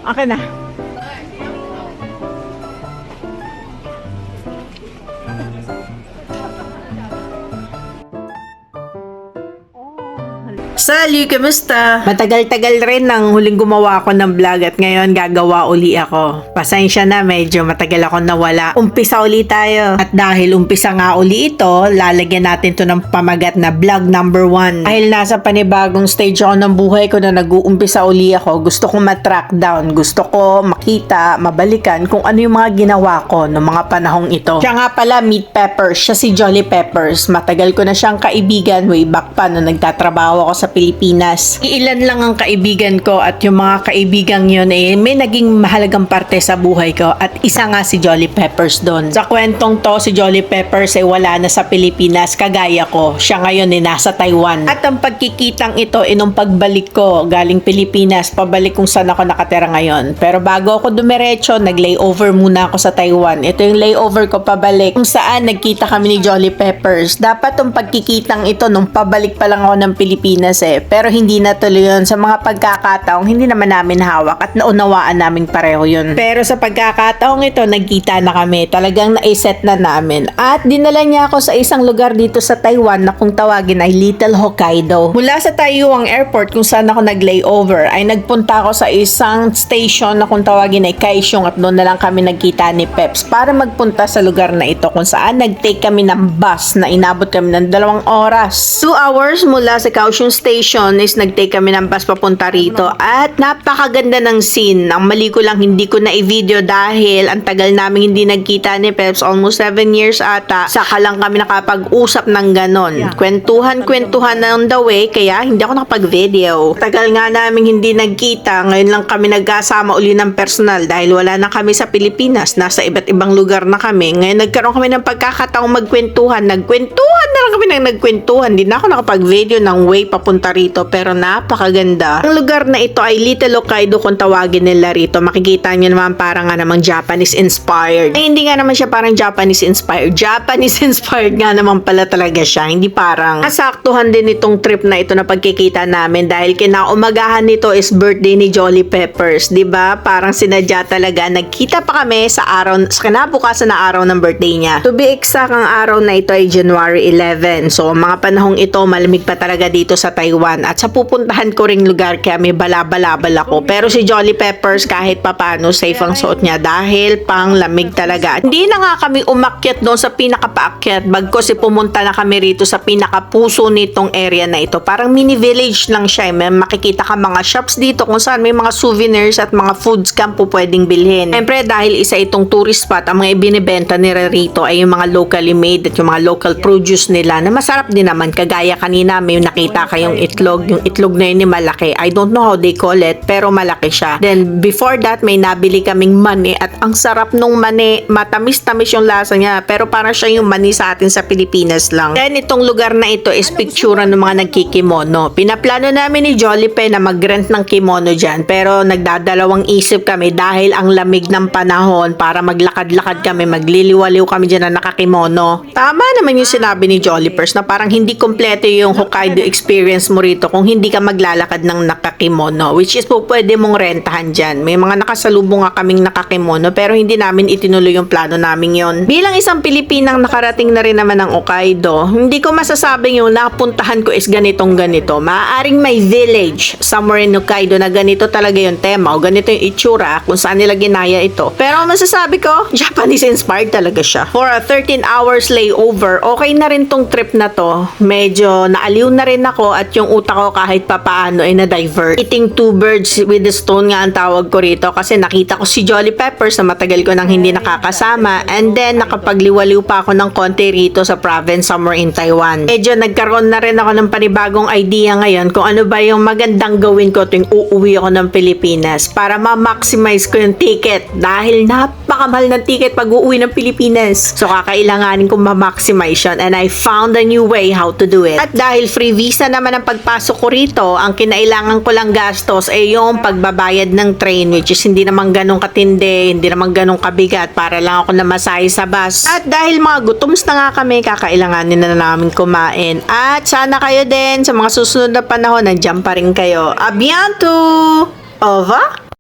Akin na. Sally, kamusta? Matagal-tagal rin nang huling gumawa ako ng vlog at ngayon gagawa uli ako. Pasensya na, medyo matagal ako nawala. Umpisa uli tayo. At dahil umpisa nga uli ito, lalagyan natin to ng pamagat na vlog number 1. Dahil nasa panibagong stage ako ng buhay ko na nag-uumpisa uli ako, gusto kong matrack down. Gusto ko makita, mabalikan kung ano yung mga ginawa ko noong mga panahong ito. Siya nga pala, Meat Peppers. Siya si Jolly Peppers. Matagal ko na siyang kaibigan way back pa nung nagtatrabaho ako sa Pilipinas. Ilan lang ang kaibigan ko at yung mga kaibigang yun may naging mahalagang parte sa buhay ko at isa nga si Jolly Peppers doon. Sa kwentong to, si Jolly Peppers wala na sa Pilipinas kagaya ko. Siya ngayon nasa Taiwan. At ang pagkikitang ito nung pagbalik ko galing Pilipinas, pabalik kung saan ako nakatira ngayon. Pero bago ako dumiretso, nag-layover muna ako sa Taiwan. Ito yung layover ko pabalik kung saan nagkita kami ni Jolly Peppers. Dapat ang pagkikitang ito nung pabalik pa lang ako ng Pilipinas pero hindi natuloy yun sa mga pagkakataong hindi naman namin hawak at naunawaan namin pareho yun. Pero sa pagkakataong ito, nagkita na kami. Talagang naiset na namin. At dinala niya ako sa isang lugar dito sa Taiwan na kung tawagin ay Little Hokkaido. Mula sa Taiwan Airport kung saan ako nag-layover ay nagpunta ako sa isang station na kung tawagin ay Kaohsiung at doon na lang kami nagkita ni Peps para magpunta sa lugar na ito kung saan nag-take kami ng bus na inabot kami ng 2 oras. 2 hours mula sa Kaohsiung Station is nag-take kami ng bus papunta rito at napakaganda ng scene. Ang mali ko lang hindi ko na i-video dahil ang tagal namin hindi nagkita ni Peps, almost 7 years ata. Saka lang kami nakapag-usap ng ganon. Kwentuhan on the way kaya hindi ako nakapag-video. Tagal nga namin hindi nagkita, ngayon lang kami nagkasama uli ng personal dahil wala na kami sa Pilipinas. Nasa iba't ibang lugar na kami. Ngayon nagkaroon kami ng pagkakataong magkwentuhan. Nagkwentuhan na lang kami ng nagkwentuhan. Hindi na ako nakapag-video ng way papunta rito pero napakaganda. Ang lugar na ito ay Little Hokkaido kung tawagin nila rito. Makikita nyo naman parang nga namang Japanese inspired. Ay, hindi nga naman siya parang Japanese inspired. Japanese inspired nga naman pala talaga siya. Hindi parang nasaktuhan din itong trip na ito na pagkikita namin dahil kinaumagahan nito is birthday ni Jolly Peppers. Diba? Parang sinadya talaga. Nagkita pa kami sa kinabukasan na araw ng birthday niya. To be exact, ang araw na ito ay January 11. So, mga panahong ito, malamig pa talaga dito sa Taiwan at sa pupuntahan ko ring lugar kaya may balabalabal ako. Pero si Jolly Peppers kahit papano safe ang suot niya dahil pang lamig talaga. Hindi na nga kami umakyat doon sa pinakapaakyat bagkos pumunta na kami rito sa pinakapuso nitong area na ito. Parang mini village lang siya. May makikita ka mga shops dito kung saan may mga souvenirs at mga foods ka po pwedeng bilhin. Siyempre dahil isa itong tourist spot, ang mga ibinibenta nila rito ay yung mga locally made at yung mga local produce nila na masarap din naman. Kagaya kanina may nakita kayong itlog. Yung itlog na yun malaki. I don't know how they call it, pero malaki siya. Then, before that, may nabili kaming mani at ang sarap nung mani. Matamis-tamis yung lasa niya, pero parang siya yung mani sa atin sa Pilipinas lang. Then, itong lugar na ito is picturean ng mga nagkikimono. Pinaplano namin ni Jolly na mag-rent ng kimono dyan, pero nagdadalawang isip kami dahil ang lamig ng panahon para maglakad-lakad kami, magliliwaliw kami dyan na nakakimono. Tama naman yung sinabi ni Jolly na parang hindi kompleto yung Hokkaido experience mo rito kung hindi ka maglalakad ng nakakimono, which is po pwede mong rentahan dyan. May mga nakasalubong nga kaming nakakimono pero hindi namin itinuloy yung plano namin yon. Bilang isang Pilipinang nakarating na rin naman ng Hokkaido, hindi ko masasabing yung napuntahan ko is ganitong ganito. Maaaring may village somewhere in Hokkaido na ganito talaga yung tema o ganito yung itsura kung saan nila ginaya ito. Pero masasabi ko, Japanese inspired talaga siya. For a 13 hours layover, okay na rin tong trip na to. Medyo naaliw na rin ako at yung utak ko kahit papaano ay na-divert. Eating 2 birds with a stone nga ang tawag ko rito kasi nakita ko si Jolly Peppers na matagal ko nang hindi nakakasama and then nakapagliwaliw pa ako ng konti rito sa province somewhere in Taiwan. Medyo nagkaroon na rin ako ng panibagong idea ngayon kung ano ba yung magandang gawin ko tuwing uuwi ako ng Pilipinas para ma-maximize ko yung ticket dahil napakamahal ng ticket pag uuwi ng Pilipinas. So kakailanganin kong ma-maximize yun and I found a new way how to do it. At dahil free visa naman ang pagpasok ko rito, ang kinailangan ko lang gastos ay yung pagbabayad ng train which is hindi naman ganun katindi, hindi naman ganun kabigat para lang ako namasahe sa bus. At dahil mga gutoms na nga kami, kakailanganin na namin kumain. At sana kayo din sa mga susunod na panahon, nandiyan pa rin kayo. Abianto! Ova?